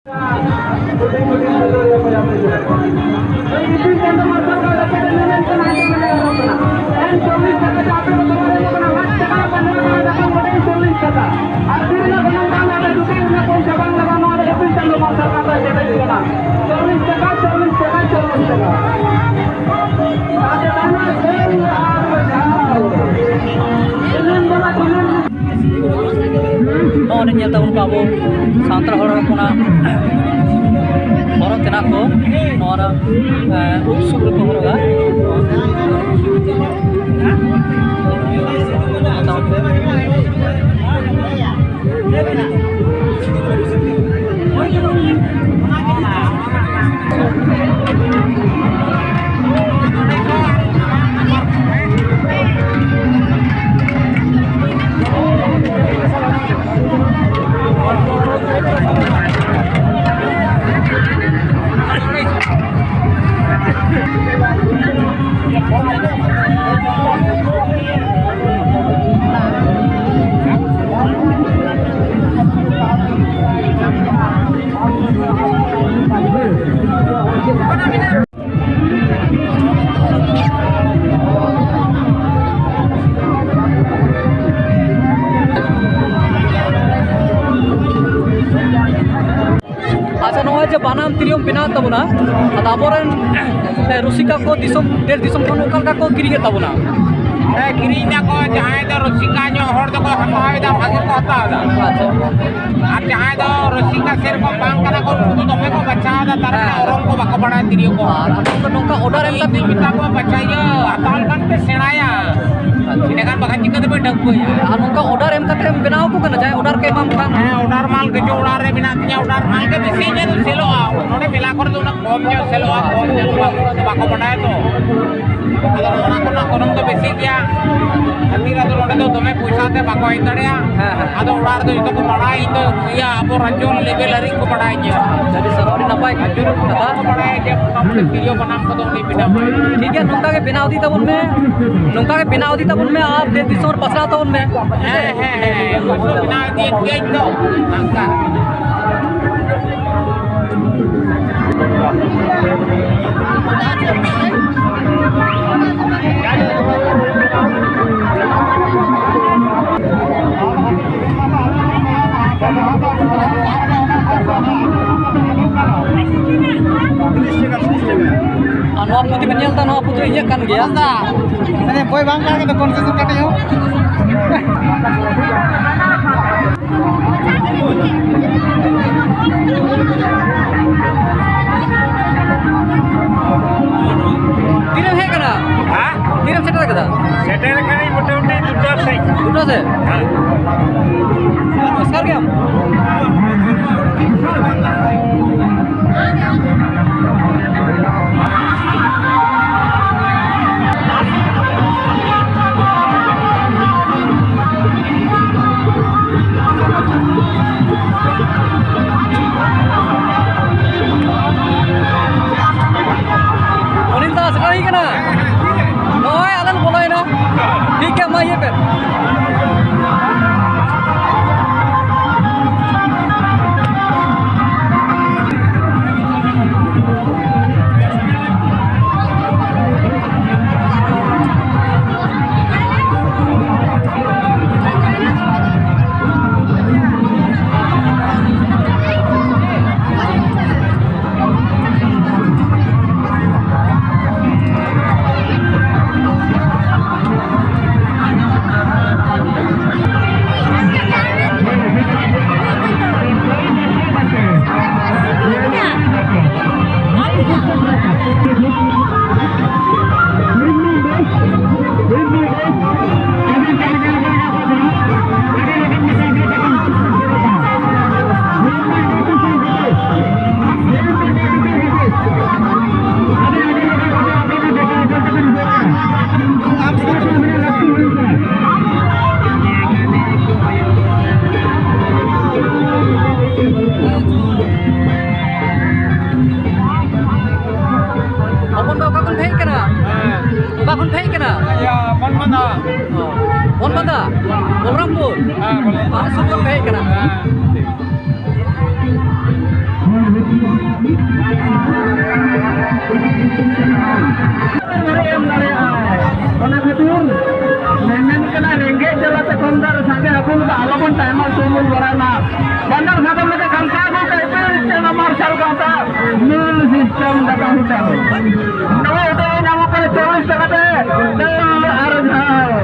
Ini nyata abo santra horor kona horor tenak ko orang uksuk ko horoga banam tirium bina tabuna adaboran rusika ko disum der disum kon ukal ka ko kiringe tabuna kiringnya ko jahay do rusika nyo hor do ko hamawi da bhagi ko ta da ar jahay do rusika ser ko bang kana ko kudu tome ko bacha da tar orang ko bako bada tirium ko ar ko nongka order em tapi kita ko bacha ya atal kan pe senaya ini kan bakan jika tapi dagbo ya nongka order em kate binaw ko kana jay order ke mam kan order mal ke jo order re binatnya order mal ke bisinya tu selo node mila kor do na komnya selo komnya bako bada to ada orang ko na konom to besi ya Atira tu node to tome puisa te bako indarea ada order to itu ko bada itu ya apo ranjol level ring ko bada nya jadi sarori napai ajur kata ko bada je komple video banam ko to ni bina ठीक है नौका के बिनाव दी तबन में नौका के बिनाव दी तबन में आप दे दिसोर पसरा तबन में उसको बिना दिए के तो नौका Anu putih menyel tan anu putih iya kan dia. Ini boy bangka kita konsesun katanya. Tiram hai kana? Hah? Tiram setter kada? Setter kani motamuti duta se. Duta se? Hah. Namaskar क्या? Sekali kena, oh alan boleh na, ठीक है मैं ये पे Balampur, Sukur baik kena. Ona khatir menen kana rengge jala te kondar sage akun ka alapun time tumul warana bandar sage mate kamsa ko kaise system marshal kata mil system daga huta ho no ete namu pare 24 taka te del arjao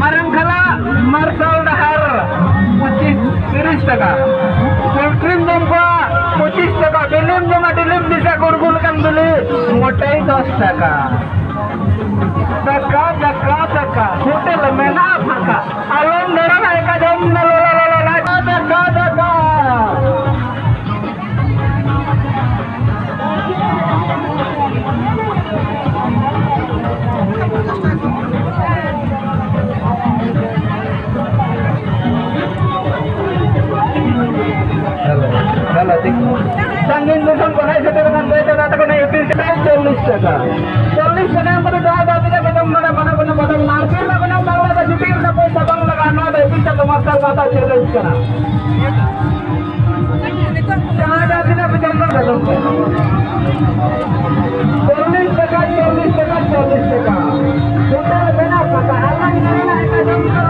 marangkhala marshal dahar 25 taka cream dompa 25 taka dilim jama dilim bisa gurgul kan beli motai 10 taka daka daka daka hotel mena phaka alon dara eka jam la daka daka Halo, sangin dusun ko na sa dengan beta na ko na ipil ka 40 taka. 40 taka ang pada doa dati ka kadang mana pada market na kadang bangla ka jipir na po sa bangla ka na da ipil sa tumasal kata challenge ka na. Jangan dati na kadang na kadang. 40 taka 40 taka 40 taka. Hotel bena paka alang na kadang ka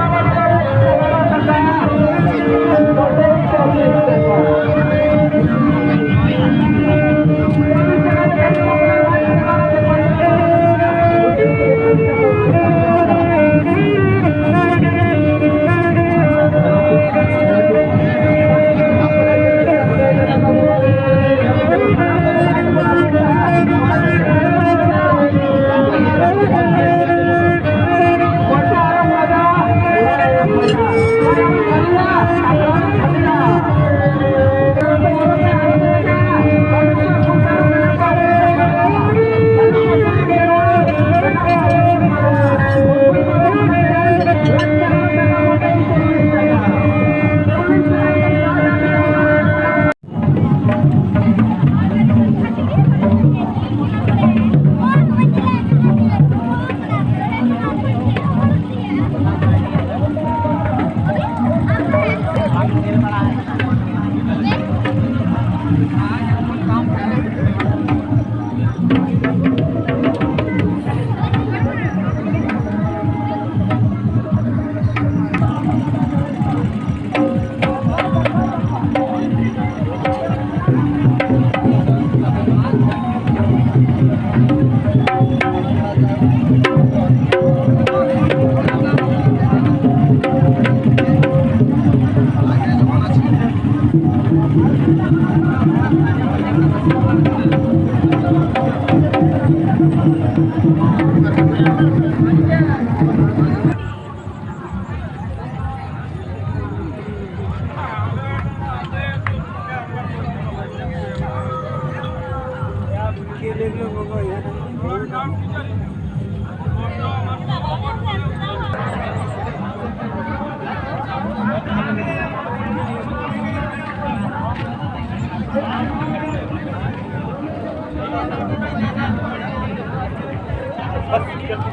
बस